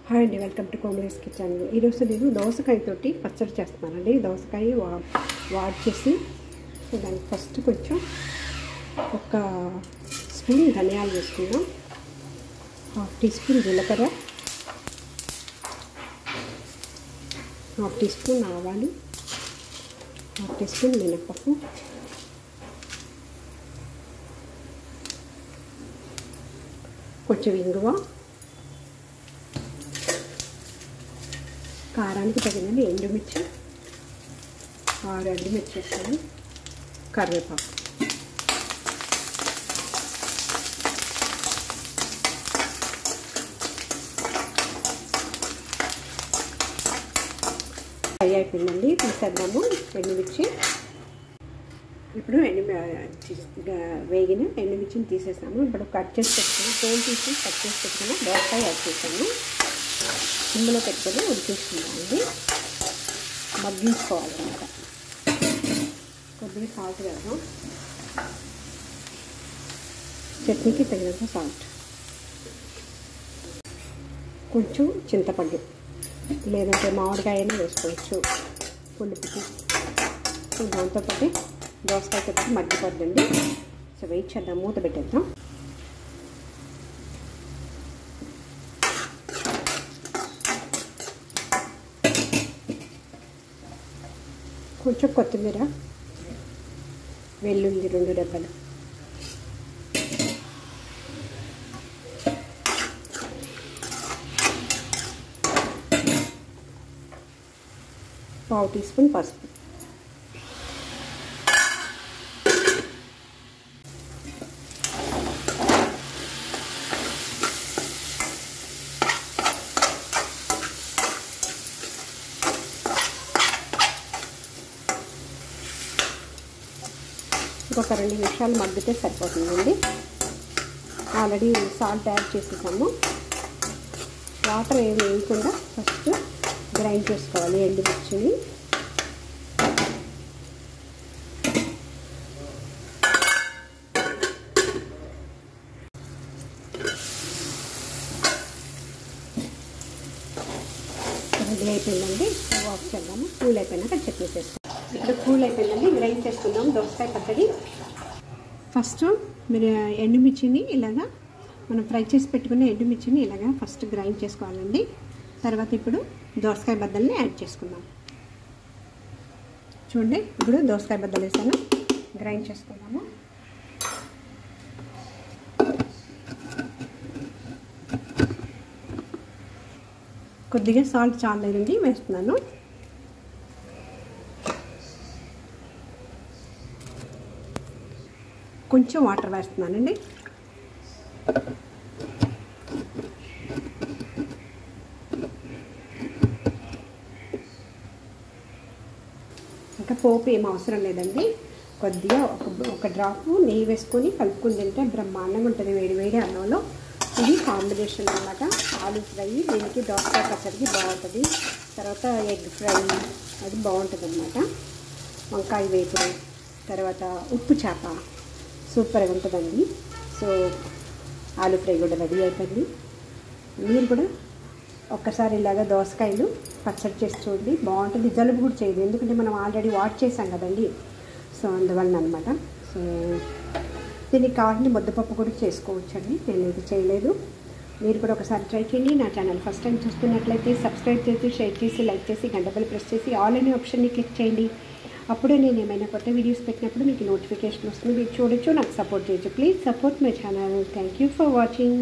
Hi అండి, welcome to కోమలేస్ kitchen. ఈరోజు నేను దోసకాయతోటి పచ్చడి చేస్తున్నానండి. దోసకాయ వాడ్ చేసి దానికి ఫస్ట్ కొంచెం ఒక స్పూన్ ధనియాలు వేసుకుందాం, 1/2 టీ స్పూన్ జీలకర్ర, 1/2 టీ స్పూన్ ఆవాలు, 1/2 టీ స్పూన్ మినపప్పు, కొంచెం ఇంగువ, కారానికి తగినన్ని ఎండుమిర్చి, 6 ఎండుమిర్చి వేస్తాను, కరివేపాకు. ఫ్రై అయిపోయిందండి, తీసేద్దాము ఎండుమిర్చి. ఇప్పుడు వేగిన ఎండుమిర్చిని తీసేసాము. ఇప్పుడు కట్ చేసి పెట్టుకుని తోలు తీసి కట్ చేసి పెట్టుకుని దోసకాయ యాడ్ చేసాము. ఇందులో పెట్టుకొని ఉడికించుకుందామండి, మగ్గించుకోవాలన్నమాట. కొద్దిగా సాల్ట్ వేద్దాం, చట్నీకి తగినంత సాల్ట్, కొంచెం చింతపండు లేదంటే మామిడికాయ అయినా వేసుకోవచ్చు పులుపుకి. దాంతోపాటు దోసకాయతో పాటు మగ్గిపోద్దండి. సో వెయిట్ చేద్దాం, మూత పెట్టేద్దాం. కొంచెం కొత్తిమీర, వెల్లుల్లి 2 రెబ్బలు, పావు టీ స్పూన్ పసుపు, ఇంకొక 2 నిమిషాలు మగ్గితే సరిపోతుందండి. ఆల్రెడీ సాల్ట్ యాడ్ చేసేసాము. వాటర్ ఏమి వేయకుండా ఫస్ట్ గ్రైండ్ చేసుకోవాలి ఎండుమిర్చిని. రెడీ అయిపోయిందండి, స్టవ్ ఆఫ్ చేద్దాము. కూల్ అయిపోయినాక చట్నీ చేసుకోవాలి. ఇప్పుడు కూల్ అయిపోయిందండి, గ్రైండ్ చేసుకుందాం దోసకాయ పచ్చడి. ఫస్ట్ మీరు ఎండుమిర్చిని ఇలాగా మనం ఫ్రై చేసి పెట్టుకున్న ఎండుమిర్చిని ఇలాగా ఫస్ట్ గ్రైండ్ చేసుకోవాలండి. తర్వాత ఇప్పుడు దోసకాయ బద్దల్ని యాడ్ చేసుకుందాం. చూడండి, ఇప్పుడు దోసకాయ బద్దలు వేసాను, గ్రైండ్ చేసుకుందాము. కొద్దిగా సాల్ట్ చాలేదండి, వేస్తున్నాను. కొంచెం వాటర్ వేస్తున్నానండి. ఇంకా పోపు ఏం అవసరం లేదండి. కొద్దిగా ఒక డ్రాపు నెయ్యి వేసుకొని కలుపుకుని తింటే బ్రహ్మాండంగా ఉంటుంది వేడి వేడి అన్నంలో. ఇది కాంబినేషన్ అన్నమాట. ఆలు ఫ్రై దీనికి దోసకాయ పచ్చడికి బాగుంటుంది. తర్వాత ఎగ్ ఫ్రై అది బాగుంటుంది అన్నమాట. వంకాయ వేపుడు, తర్వాత ఉప్పు చేప సూపర్గా ఉంటుందండి. సో ఆలు ఫ్రై కూడా రెడీ అయిపోయింది. మీరు కూడా ఒక్కసారి ఇలాగా దోసకాయలు పచ్చడి చేసి చూడండి, బాగుంటుంది. జలుబు కూడా చేయదు, ఎందుకంటే మనం ఆల్రెడీ వాష్ చేసాం కదండి. సో అందువలన అనమాట. సో దీనికి కావాలంటే ముద్దపప్పు కూడా చేసుకోవచ్చండి, నేను ఇది చేయలేదు. మీరు కూడా ఒకసారి ట్రై చేయండి. నా ఛానల్ ఫస్ట్ టైం చూస్తున్నట్లయితే సబ్స్క్రైబ్ చేసి, షేర్ చేసి, లైక్ చేసి, గంట బెల్ ప్రెస్ చేసి ఆల్ అనే ఆప్షన్ని క్లిక్ చేయండి. అప్పుడే నేను ఏమైనా కొత్త వీడియోస్ పెట్టినప్పుడు మీకు నోటిఫికేషన్ వస్తుంది, మీరు చూడొచ్చు, నాకు సపోర్ట్ చేయొచ్చు. Please support my channel. Thank you for watching.